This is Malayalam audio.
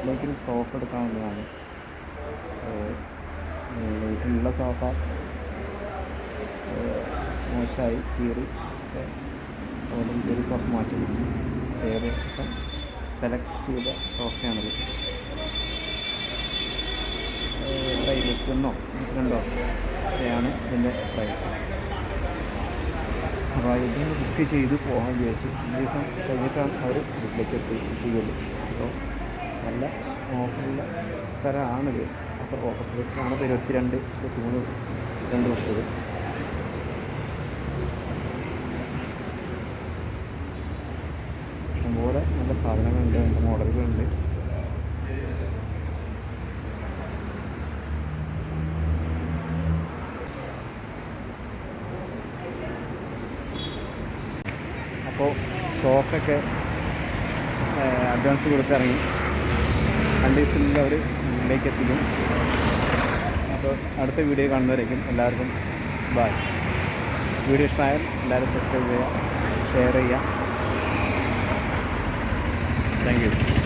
വീട്ടിലേക്കൊരു സോഫ എടുക്കാനുള്ളതാണ്. വീട്ടിലുള്ള സോഫ മോശമായി കീറി അതുകൊണ്ട് പുതിയൊരു സോഫ മാറ്റി. ഏകദേശം സെലക്ട് ചെയ്ത സോഫയാണത്. 21 22 ഒക്കെയാണ് ഇതിൻ്റെ പ്രൈസ്. അപ്പോൾ ഇത് ബുക്ക് ചെയ്ത് പോകാൻ വിചാരിച്ചു. 2 ദിവസം കഴിഞ്ഞിട്ടാണ് അവർ വീട്ടിലേക്ക് എത്തിയുള്ളൂ. അപ്പോൾ നല്ല ഓഫറുള്ള സ്ഥലമാണിത്. അപ്പോൾ ഓഫർ പ്രൈസിലാണ് 22, 23, 30. ഇഷ്ടംപോലെ നല്ല സാധനങ്ങളുണ്ട്, നല്ല മോഡലുകളുണ്ട്. അപ്പോൾ സോഫയൊക്കെ അഡ്വാൻസ് കൊടുത്തിറങ്ങി. 2 ദിവസത്തിനുള്ളിൽ അവർ വീട്ടിലേക്ക് എത്തിക്കും. അപ്പോൾ അടുത്ത വീഡിയോ കാണുന്നവരേക്കും എല്ലാവർക്കും ബൈ. വീഡിയോ ഇഷ്ടമായാൽ എല്ലാവരും സബ്സ്ക്രൈബ് ചെയ്യുക, ഷെയർ ചെയ്യുക. Thank you.